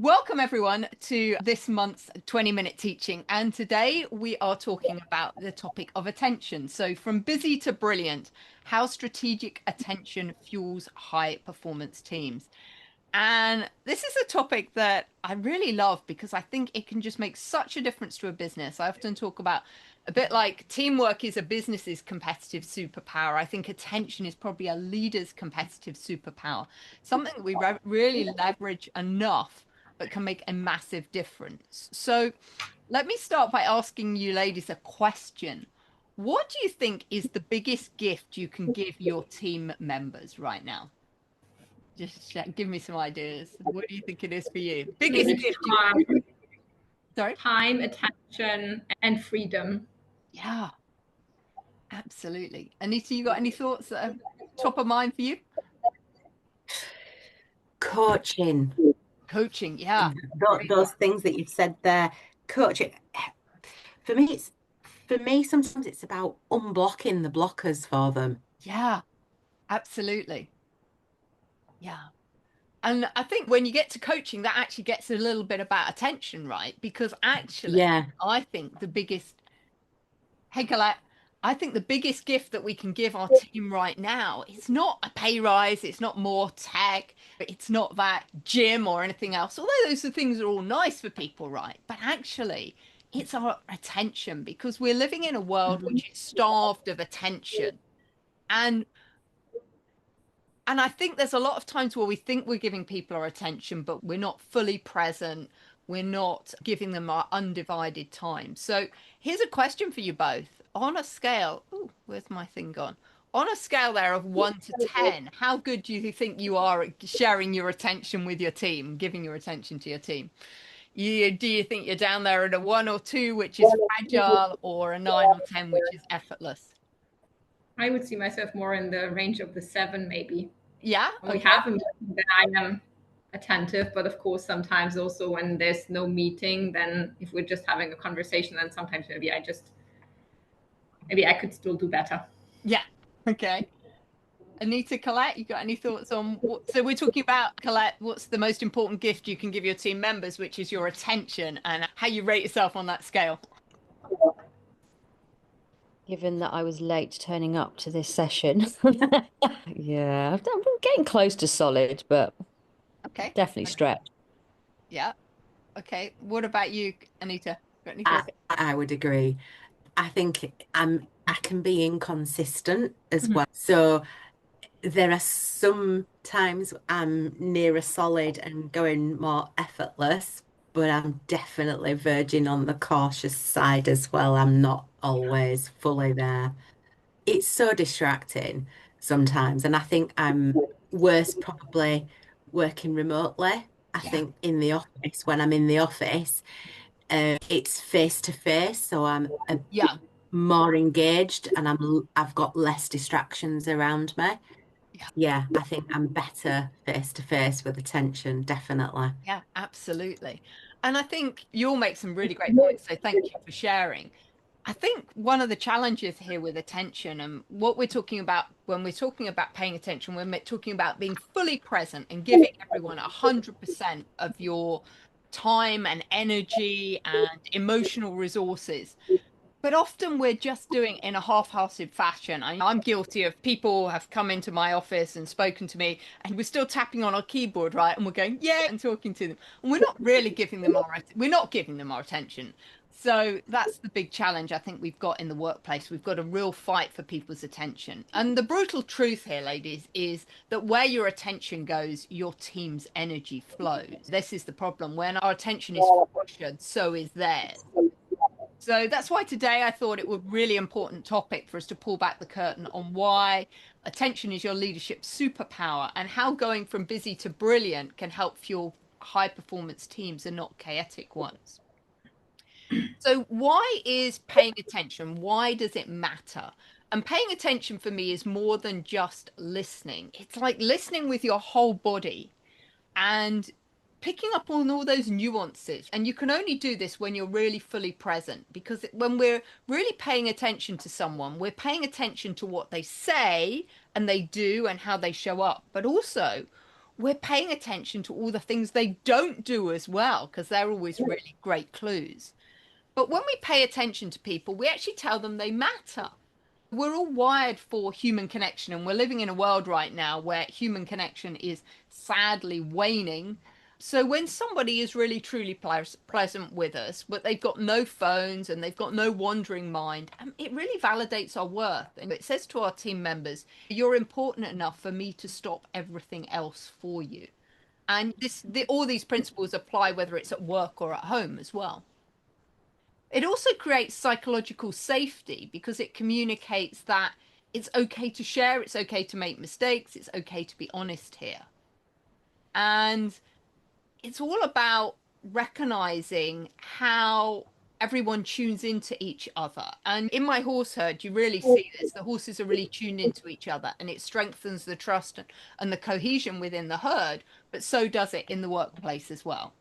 Welcome everyone to this month's 20-minute teaching. And today we are talking about the topic of attention. So from busy to brilliant, how strategic attention fuels high performance teams. And this is a topic that I really love because I think it can just make such a difference to a business. I often talk about a bit like teamwork is a business's competitive superpower. I think attention is probably a leader's competitive superpower, something that we really leverage enough, but can make a massive difference. So let me start by asking you ladies a question. What do you think is the biggest gift you can give your team members right now? Just give me some ideas. What do you think it is for you? Biggest Maybe gift sorry? time, attention, and freedom. Yeah, absolutely. Anita, you got any thoughts that are top of mind for you? Coaching. Coaching, yeah. Those things that you've said there. Coaching. For me, sometimes it's about unblocking the blockers for them. Yeah, absolutely. Yeah. And I think when you get to coaching, that actually gets a little bit about attention, right? Because actually, Yeah. I think the biggest, hey, Colette, I think the biggest gift that we can give our team right now, it's not a pay rise, it's not more tech, it's not that gym or anything else. Although those are things that are all nice for people, right? But actually, it's our attention because we're living in a world which is starved of attention. And I think there's a lot of times where we think we're giving people our attention, but we're not fully present. We're not giving them our undivided time. So here's a question for you both. On a scale, oh, where's my thing gone? On a scale there of 1 to 10, how good do you think you are at sharing your attention with your team, giving your attention to your team? Do you think you're down there at a 1 or 2, which is fragile, or a 9 or 10, which is effortless? I would see myself more in the range of the 7, maybe. Yeah. When we have a meeting, then I am attentive, but of course, sometimes also when there's no meeting, then if we're just having a conversation, then sometimes maybe I could still do better. Yeah. Okay. Anita, Colette, you got any thoughts on what? So we're talking about, Colette, what's the most important gift you can give your team members, which is your attention, and how you rate yourself on that scale. Given that I was late turning up to this session. Yeah, I'm getting close to solid, but Okay. definitely stretched. Yeah. Okay. What about you, Anita? Got any thoughts? I would agree. I think I can be inconsistent as well. So there are some times I'm near a solid and going more effortless, but I'm definitely verging on the cautious side as well. I'm not always fully there. It's so distracting sometimes, and I think I'm worse probably working remotely. I think in the office, when I'm in the office, it's face to face, so I'm Yeah. more engaged and I've got less distractions around me. Yeah, I think I'm better face to face with attention, definitely. Yeah, absolutely. And I think you all make some really great points. So thank you for sharing. I think one of the challenges here with attention and what we're talking about when we're talking about paying attention, we're talking about being fully present and giving everyone 100% of your time and energy and emotional resources. But often we're just doing it in a half-hearted fashion. I'm guilty of people have come into my office and spoken to me, and we're still tapping on our keyboard, right? And we're going, yeah, and talking to them. And we're not really giving them our attention. So that's the big challenge I think we've got in the workplace. We've got a real fight for people's attention. And the brutal truth here, ladies, is that where your attention goes, your team's energy flows. This is the problem. When our attention is fractured, so is theirs. So that's why today I thought it was a really important topic for us to pull back the curtain on why attention is your leadership superpower and how going from busy to brilliant can help fuel high performance teams and not chaotic ones. So why is paying attention? Why does it matter? And paying attention for me is more than just listening. It's like listening with your whole body and picking up on all those nuances. And you can only do this when you're really fully present, because when we're really paying attention to someone, we're paying attention to what they say and they do and how they show up, but also we're paying attention to all the things they don't do as well, because they're always really great clues. But when we pay attention to people, we actually tell them they matter. We're all wired for human connection, and we're living in a world right now where human connection is sadly waning. So when somebody is really truly pleasant with us, but they've got no phones and they've got no wandering mind, it really validates our worth. And it says to our team members, you're important enough for me to stop everything else for you. And all these principles apply whether it's at work or at home as well. It also creates psychological safety because it communicates that it's okay to share, it's okay to make mistakes, it's okay to be honest here. And it's all about recognizing how everyone tunes into each other. And in my horse herd, you really see this. The horses are really tuned into each other, and it strengthens the trust and the cohesion within the herd, but so does it in the workplace as well.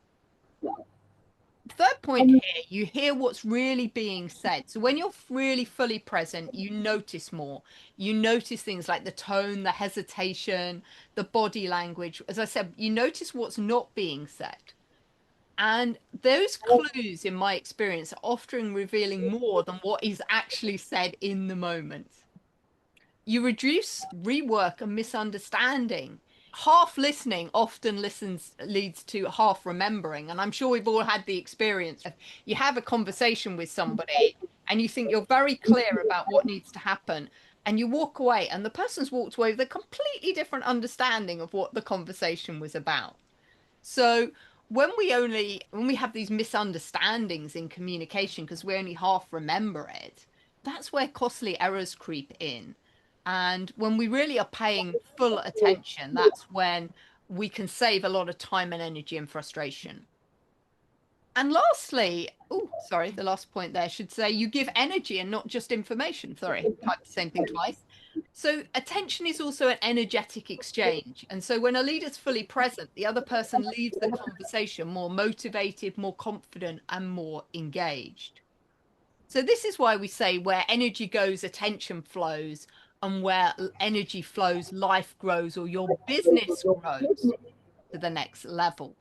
Third point here, you hear what's really being said. So when you're really fully present, you notice more. You notice things like the tone, the hesitation, the body language. As I said, you notice what's not being said. And those clues, in my experience, are often revealing more than what is actually said in the moment. You reduce rework and misunderstanding. Half listening often leads to half remembering. And I'm sure we've all had the experience of you have a conversation with somebody and you think you're very clear about what needs to happen, and you walk away and the person's walked away with a completely different understanding of what the conversation was about. So when we have these misunderstandings in communication because we only half remember it, that's where costly errors creep in. And when we really are paying full attention, that's when we can save a lot of time and energy and frustration. And lastly, the last point there should say you give energy and not just information. Sorry, typed the same thing twice. So attention is also an energetic exchange. And so when a leader's fully present, the other person leaves the conversation more motivated, more confident, and more engaged. So this is why we say where energy goes, attention flows, and where energy flows, life grows, or your business grows to the next level.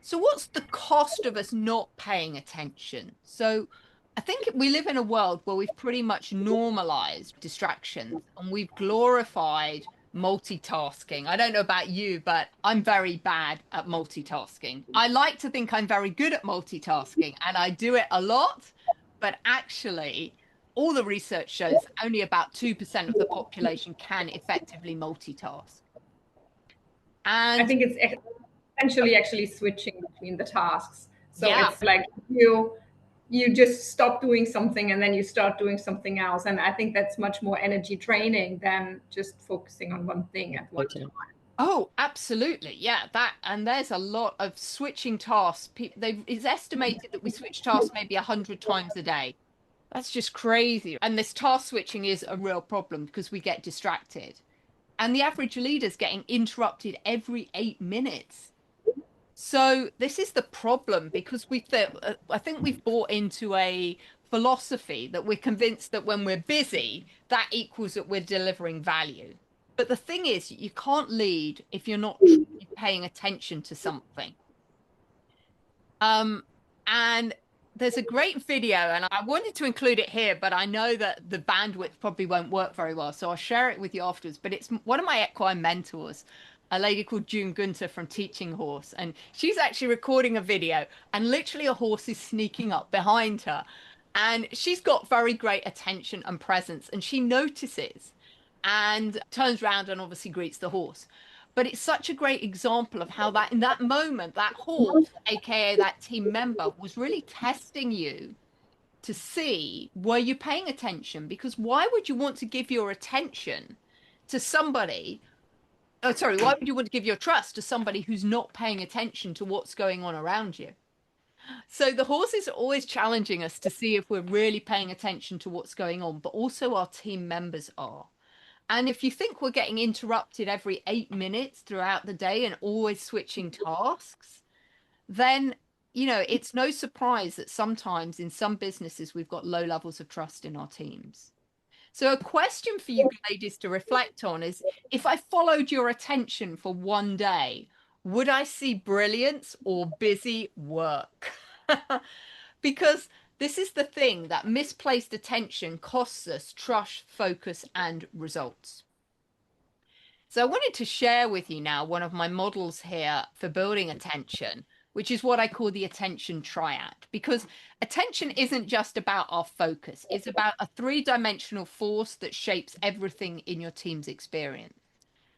So what's the cost of us not paying attention? So I think we live in a world where we've pretty much normalized distractions and we've glorified multitasking. I don't know about you, but I'm very bad at multitasking. I like to think I'm very good at multitasking and I do it a lot, but actually all the research shows only about 2% of the population can effectively multitask. And I think it's essentially actually switching between the tasks. So yeah. it's like you just stop doing something and then you start doing something else. And I think that's much more energy draining than just focusing on one thing at one time. Oh, absolutely. Yeah, and there's a lot of switching tasks. It's estimated that we switch tasks maybe 100 times a day. That's just crazy. And this task switching is a real problem because we get distracted. And the average leader's getting interrupted every 8 minutes. So this is the problem because I think we've bought into a philosophy that we're convinced that when we're busy, that equals that we're delivering value. But the thing is, you can't lead if you're not truly paying attention to something. And there's a great video, and I wanted to include it here, but I know that the bandwidth probably won't work very well, so I'll share it with you afterwards. But it's one of my equine mentors, a lady called June Gunter from Teaching Horse, and she's actually recording a video, and literally a horse is sneaking up behind her, and she's got very great attention and presence, and she notices and turns around and obviously greets the horse. But it's such a great example of how that in that moment, that horse, aka that team member, was really testing you to see, were you paying attention? Because why would you want to give your attention to somebody? Oh, sorry, why would you want to give your trust to somebody who's not paying attention to what's going on around you? So the horses are always challenging us to see if we're really paying attention to what's going on, but also our team members are. And if you think we're getting interrupted every 8 minutes throughout the day and always switching tasks, then, it's no surprise that sometimes in some businesses we've got low levels of trust in our teams. So a question for you ladies to reflect on is, if I followed your attention for one day, would I see brilliance or busy work? Because this is the thing, that misplaced attention costs us trust, focus, and results. So I wanted to share with you now one of my models here for building attention, which is what I call the attention triad, because attention isn't just about our focus. It's about a three-dimensional force that shapes everything in your team's experience.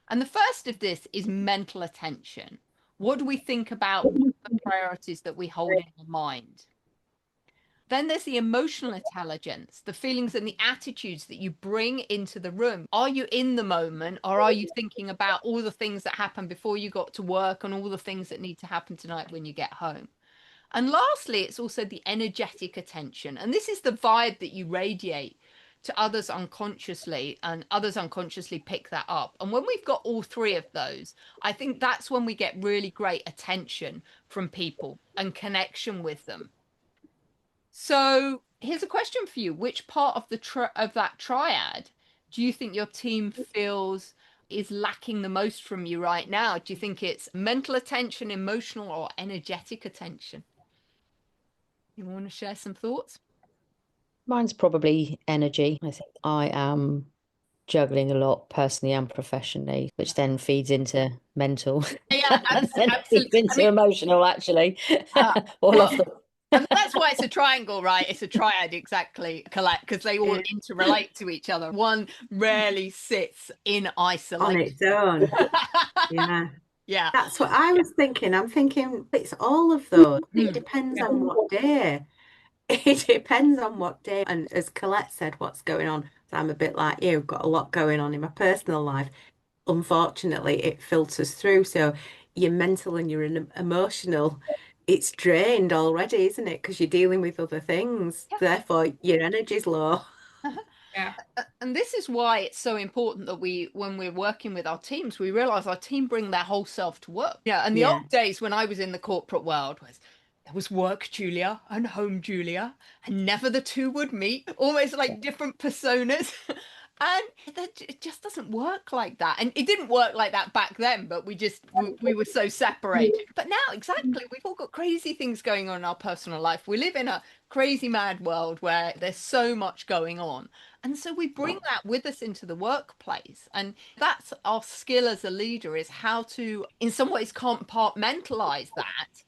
And the first of this is mental attention. What do we think about? What are the priorities that we hold in our mind? Then there's the emotional intelligence, the feelings and the attitudes that you bring into the room. Are you in the moment, or are you thinking about all the things that happened before you got to work and all the things that need to happen tonight when you get home? And lastly, it's also the energetic attention. And this is the vibe that you radiate to others unconsciously, and others unconsciously pick that up. And when we've got all three of those, I think that's when we get really great attention from people and connection with them. So here's a question for you. Which part of that triad do you think your team feels is lacking the most from you right now? Do you think it's mental attention, emotional, or energetic attention? You want to share some thoughts? Mine's probably energy. I think I am juggling a lot personally and professionally, which then feeds into mental. Yeah, and then absolutely. feeds into emotional, actually. All off the and that's why it's a triangle, right? It's a triad, exactly, because they all interrelate to each other. One rarely sits in isolation. On its own. Yeah. Yeah. That's what I was thinking. I'm thinking it's all of those. It depends on what day. It depends on what day. And as Colette said, what's going on. So I'm a bit like you, got a lot going on in my personal life. Unfortunately, it filters through. So your mental and your emotional, it's drained already, isn't it? Because you're dealing with other things. Yeah. Therefore, your energy's low. Yeah. And this is why it's so important that when we're working with our teams, we realize our team bring their whole self to work. Yeah. And the old days when I was in the corporate world there was work Julia and home Julia, and never the two would meet, almost like different personas. And it just doesn't work like that. And it didn't work like that back then, but we were so separated. But now, exactly, we've all got crazy things going on in our personal life. We live in a crazy mad world where there's so much going on. And so we bring that with us into the workplace. And that's our skill as a leader, is how to, in some ways, compartmentalize that,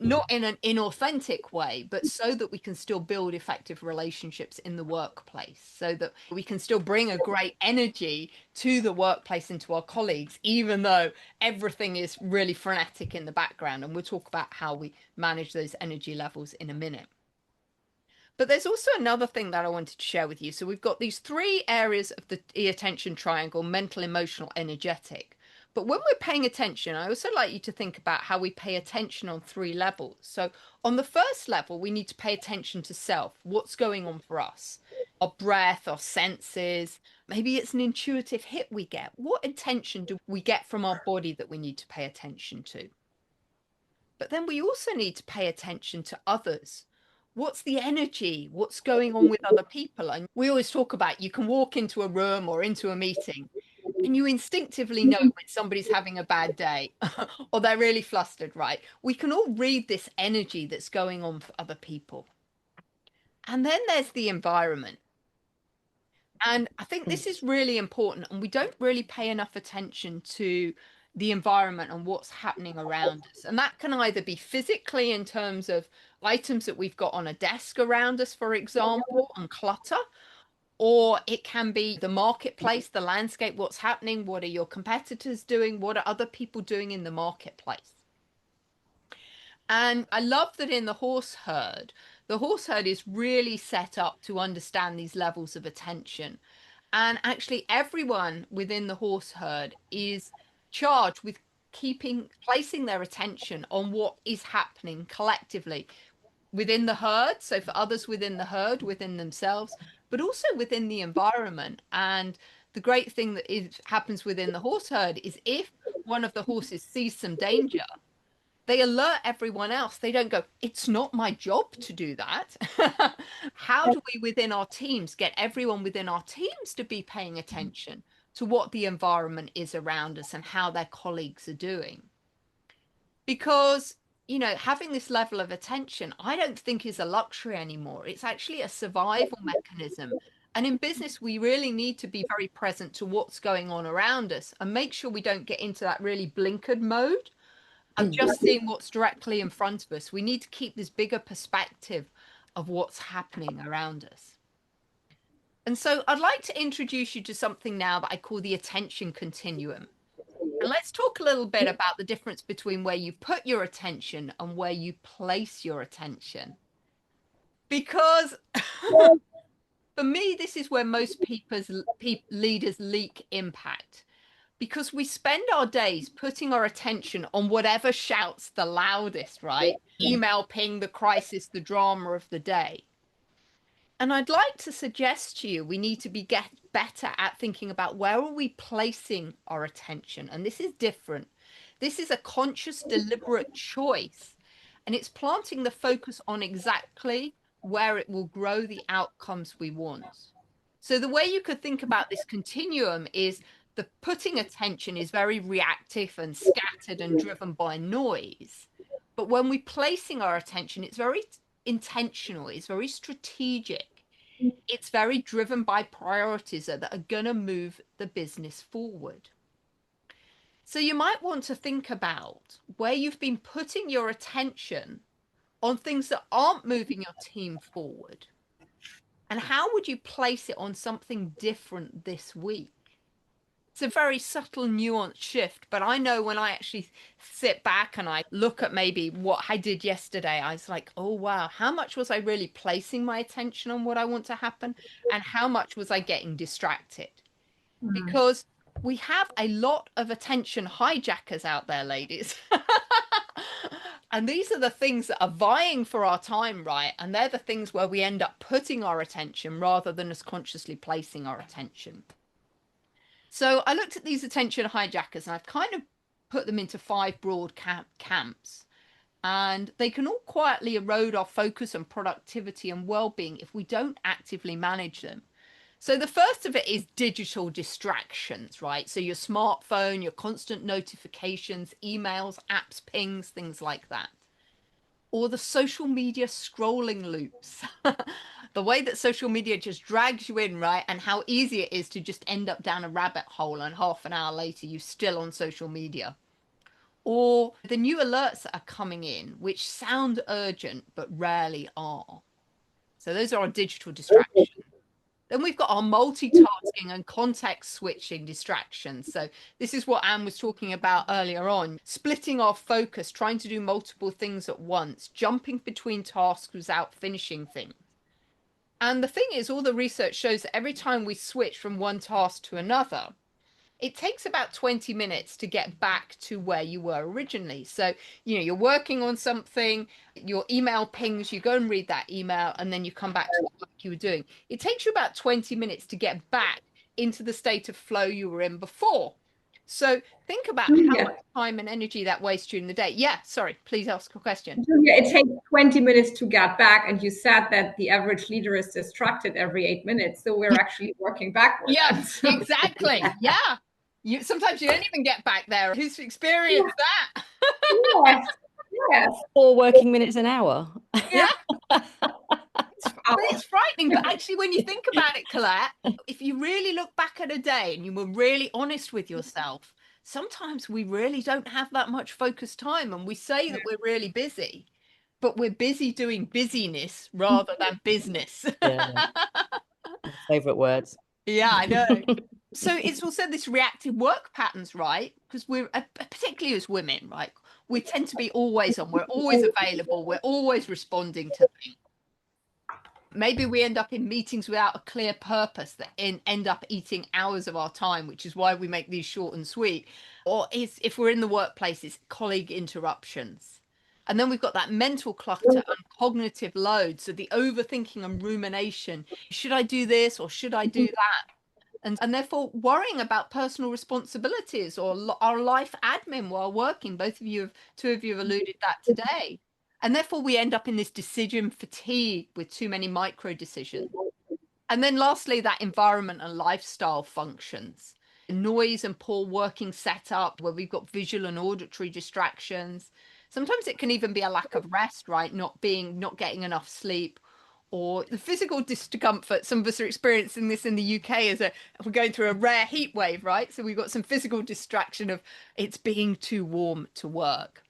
not in an inauthentic way, but so that we can still build effective relationships in the workplace, so that we can still bring a great energy to the workplace and to our colleagues, even though everything is really frenetic in the background. And we'll talk about how we manage those energy levels in a minute. But there's also another thing that I wanted to share with you. So we've got these three areas of the attention triangle: mental, emotional, energetic. But when we're paying attention, I also like you to think about how we pay attention on three levels. So on the first level, we need to pay attention to self. What's going on for us? Our breath, our senses. Maybe it's an intuitive hit we get. What attention do we get from our body that we need to pay attention to? But then we also need to pay attention to others. What's the energy? What's going on with other people? And we always talk about, you can walk into a room or into a meeting and you instinctively know when somebody's having a bad day or they're really flustered, right? We can all read this energy that's going on for other people. And then there's the environment. And I think this is really important, and we don't really pay enough attention to the environment and what's happening around us. And that can either be physically, in terms of items that we've got on a desk around us, for example, and clutter, or it can be the marketplace, the landscape, what's happening, what are your competitors doing, what are other people doing in the marketplace. And I love that in the horse herd is really set up to understand these levels of attention. And actually, everyone within the horse herd is charged with placing their attention on what is happening collectively within the herd. So for others within the herd, within themselves, but also within the environment. And the great thing that happens within the horse herd is, if one of the horses sees some danger, They alert everyone else. They don't go, it's not my job to do that. How do we within our teams get everyone within our teams to be paying attention to what the environment is around us and how their colleagues are doing? Because, you know, having this level of attention, I don't think is a luxury anymore. It's actually a survival mechanism. And in business, we really need to be very present to what's going on around us and make sure we don't get into that really blinkered mode of just seeing what's directly in front of us. We need to keep this bigger perspective of what's happening around us. And so I'd like to introduce you to something now that I call the attention continuum. And let's talk a little bit about the difference between where you put your attention and where you place your attention. Because for me, this is where most leaders leak impact. Because we spend our days putting our attention on whatever shouts the loudest, right? Email ping, the crisis, the drama of the day. And I'd like to suggest to you, we need to get better at thinking about where are we placing our attention? And this is different. This is a conscious, deliberate choice. And it's planting the focus on exactly where it will grow the outcomes we want. So the way you could think about this continuum is the putting attention is very reactive and scattered and driven by noise. But when we're placing our attention, it's very intentional, it's very strategic, it's very driven by priorities that are going to move the business forward. So you might want to think about where you've been putting your attention on things that aren't moving your team forward. And how would you place it on something different this week? It's a very subtle, nuanced shift, but I know when I actually sit back and I look at maybe what I did yesterday, I was like, oh, wow, how much was I really placing my attention on what I want to happen? And how much was I getting distracted? Because we have a lot of attention hijackers out there, ladies. And these are the things that are vying for our time, right? And they're the things where we end up putting our attention rather than us consciously placing our attention. So I looked at these attention hijackers and I've kind of put them into 5 broad camps. And they can all quietly erode our focus and productivity and well-being if we don't actively manage them. So the first of it is digital distractions, right? So your smartphone, your constant notifications, emails, apps, pings, things like that. Or the social media scrolling loops. The way that social media just drags you in, right? And how easy it is to just end up down a rabbit hole and half an hour later you're still on social media. Or the new alerts that are coming in, which sound urgent but rarely are. So those are our digital distractions. Then we've got our multitasking and context switching distractions. So this is what Anne was talking about earlier on, splitting our focus, trying to do multiple things at once, jumping between tasks without finishing things. And the thing is, all the research shows that every time we switch from one task to another, it takes about 20 minutes to get back to where you were originally. So, you know, you're working on something, your email pings, you go and read that email, and then you come back to what you were doing. It takes you about 20 minutes to get back into the state of flow you were in before. So think about how much time and energy that wastes during the day. Yeah, sorry, please ask a question. Yeah, it takes 20 minutes to get back. And you said that the average leader is distracted every 8 minutes. So we're actually working backwards. Yes, exactly. Yeah. Sometimes you don't even get back there. Who's experienced that? Yes. Yes. 4 working minutes an hour. Yeah. It's frightening, but actually when you think about it, Colette, if you really look back at a day and you were really honest with yourself, sometimes we really don't have that much focused time, and we say that we're really busy, but we're busy doing busyness rather than business. Yeah. Favorite words. Yeah, I know. So it's also this reactive work patterns, right? Because we're, particularly as women, right? We tend to be always on, we're always available, we're always responding to things. Maybe we end up in meetings without a clear purpose that end up eating hours of our time, which is why we make these short and sweet. Or if we're in the workplace, it's colleague interruptions. And then we've got that mental clutter and cognitive load. So the overthinking and rumination, should I do this or should I do that? and therefore worrying about personal responsibilities or our life admin while working. Two of you have alluded that today. And therefore we end up in this decision fatigue with too many micro decisions. And then lastly, that environment and lifestyle functions. Noise and poor working setup where we've got visual and auditory distractions. Sometimes it can even be a lack of rest, right? Not getting enough sleep, or the physical discomfort. Some of us are experiencing this in the UK as we're going through a rare heat wave, right? So we've got some physical distraction of it's being too warm to work.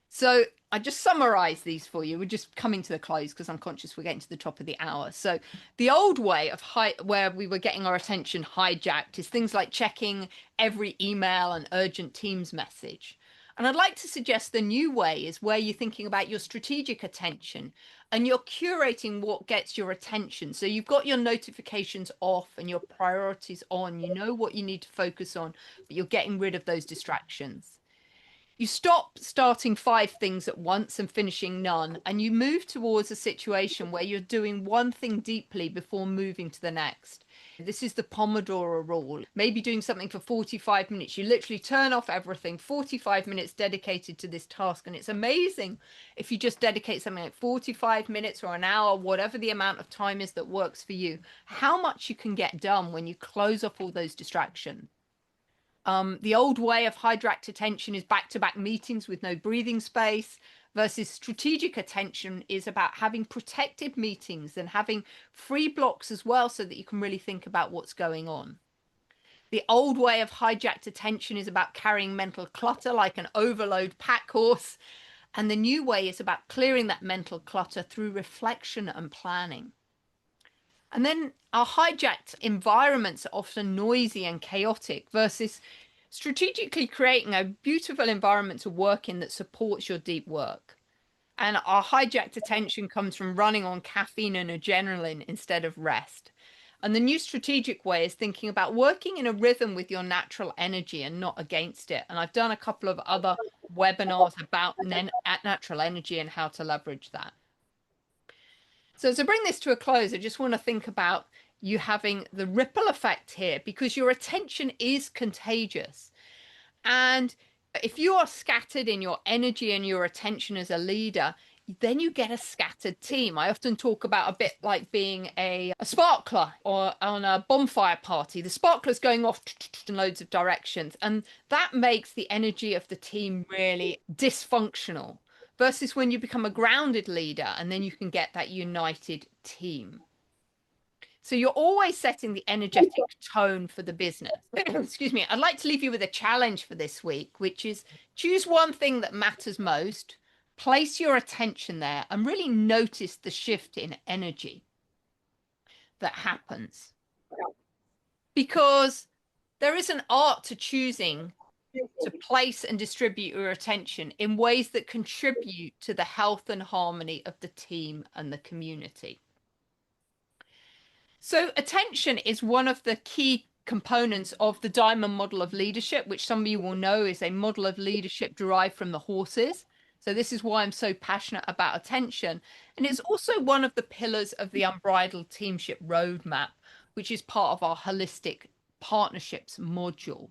So I just summarize these for you. We're just coming to the close because I'm conscious we're getting to the top of the hour. So the old way of where we were getting our attention hijacked is things like checking every email and urgent Teams message. And I'd like to suggest the new way is where you're thinking about your strategic attention and you're curating what gets your attention. So you've got your notifications off and your priorities on. You know what you need to focus on, but you're getting rid of those distractions. You stop starting 5 things at once and finishing none, and you move towards a situation where you're doing one thing deeply before moving to the next. This is the Pomodoro rule. Maybe doing something for 45 minutes. You literally turn off everything, 45 minutes dedicated to this task. And it's amazing if you just dedicate something like 45 minutes or an hour, whatever the amount of time is that works for you, how much you can get done when you close off all those distractions. The old way of hijacked attention is back-to-back meetings with no breathing space, versus strategic attention is about having protected meetings and having free blocks as well so that you can really think about what's going on. The old way of hijacked attention is about carrying mental clutter like an overload pack horse. And the new way is about clearing that mental clutter through reflection and planning. And then our hijacked environments are often noisy and chaotic versus strategically creating a beautiful environment to work in that supports your deep work. And our hijacked attention comes from running on caffeine and adrenaline instead of rest. And the new strategic way is thinking about working in a rhythm with your natural energy and not against it. And I've done a couple of other webinars about natural energy and how to leverage that. So to bring this to a close, I just want to think about you having the ripple effect here, because your attention is contagious. And if you are scattered in your energy and your attention as a leader, then you get a scattered team. I often talk about a bit like being a sparkler or on a bonfire party. The sparkler's going off in loads of directions, and that makes the energy of the team really dysfunctional. Versus when you become a grounded leader and then you can get that united team. So you're always setting the energetic tone for the business. Excuse me. I'd like to leave you with a challenge for this week, which is choose one thing that matters most, place your attention there, and really notice the shift in energy that happens. Because there is an art to choosing to place and distribute your attention in ways that contribute to the health and harmony of the team and the community. So attention is one of the key components of the diamond model of leadership, which some of you will know is a model of leadership derived from the horses. So this is why I'm so passionate about attention. And it's also one of the pillars of the Unbridled Teamship Roadmap, which is part of our holistic partnerships module.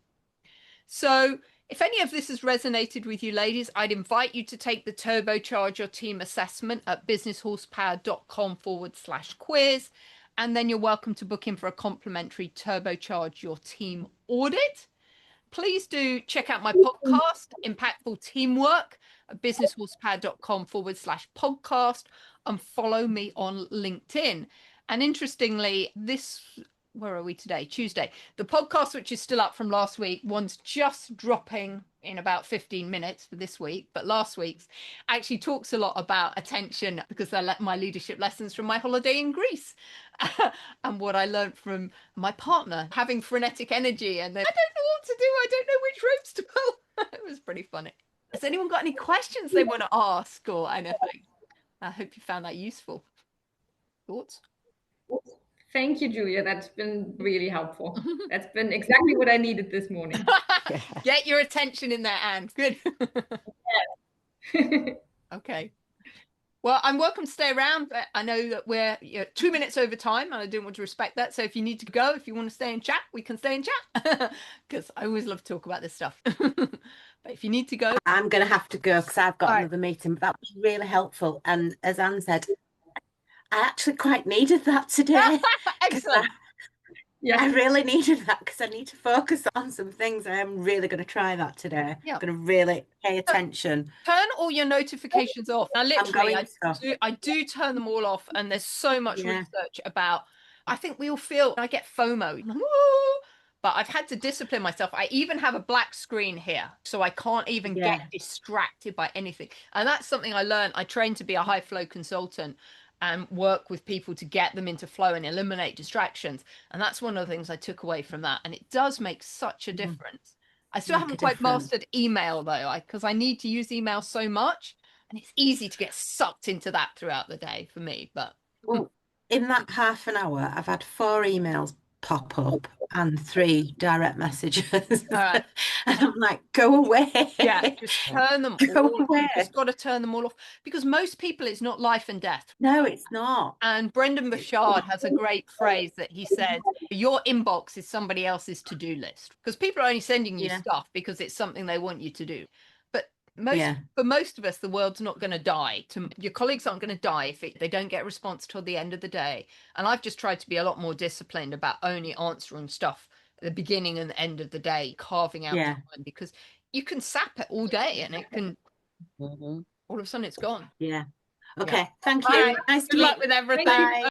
So if any of this has resonated with you, ladies, I'd invite you to take the Turbocharge Your Team assessment at businesshorsepower.com/quiz. And then you're welcome to book in for a complimentary Turbocharge Your Team audit. Please do check out my podcast, Impactful Teamwork, at businesshorsepower.com/podcast, and follow me on LinkedIn. And interestingly, where are we today? Tuesday. The podcast, which is still up from last week, one's just dropping in about 15 minutes for this week, but last week's actually talks a lot about attention because I let my leadership lessons from my holiday in Greece and what I learned from my partner having frenetic energy, and then I don't know what to do. I don't know which ropes to pull. It was pretty funny. Has anyone got any questions they want to ask or anything? I hope you found that useful. Thoughts? Thank you, Julia. That's been really helpful. That's been exactly what I needed this morning. Get your attention in there, Anne. Good. Yes. Okay. Well, I'm welcome to stay around, but I know that we're 2 minutes over time, and I didn't want to respect that. So if you need to go, if you want to stay and chat, we can stay and chat, because I always love to talk about this stuff. But if you need to go, I'm going to have to go because I've got All right. another meeting. But that was really helpful. And as Anne said, I actually quite needed that today. excellent. Yeah. I really needed that because I need to focus on some things. I am really going to try that today. Yeah. I'm going to really pay attention. Turn all your notifications off. Now, literally, going I do turn them all off, and there's so much Yeah. research about. I think we all feel. I get FOMO. Woo! But I've had to discipline myself. I even have a black screen here, so I can't even Yeah. get distracted by anything. And that's something I learned. I trained to be a high flow consultant and work with people to get them into flow and eliminate distractions. And that's one of the things I took away from that. And it does make such a difference. I still haven't quite mastered email though, because I need to use email so much, and it's easy to get sucked into that throughout the day for me. But Well, in that half an hour, I've had 4 emails pop up and 3 direct messages. all right. And I'm like, go away. Yeah, just turn them Go all off. away. You've just got to turn them all off, because most people, it's not life and death. No, it's not. And Brendan Burchard has a great phrase that he said, your inbox is somebody else's to-do list, because people are only sending you stuff because it's something they want you to do. But for most of us, the world's not going to die. Your colleagues aren't going to die if they don't get a response till the end of the day. And I've just tried to be a lot more disciplined about only answering stuff at the beginning and the end of the day, carving out time, because you can sap it all day and it can all of a sudden it's gone. Yeah. Okay. Thank you. Right. Nice to Good meet luck with everything.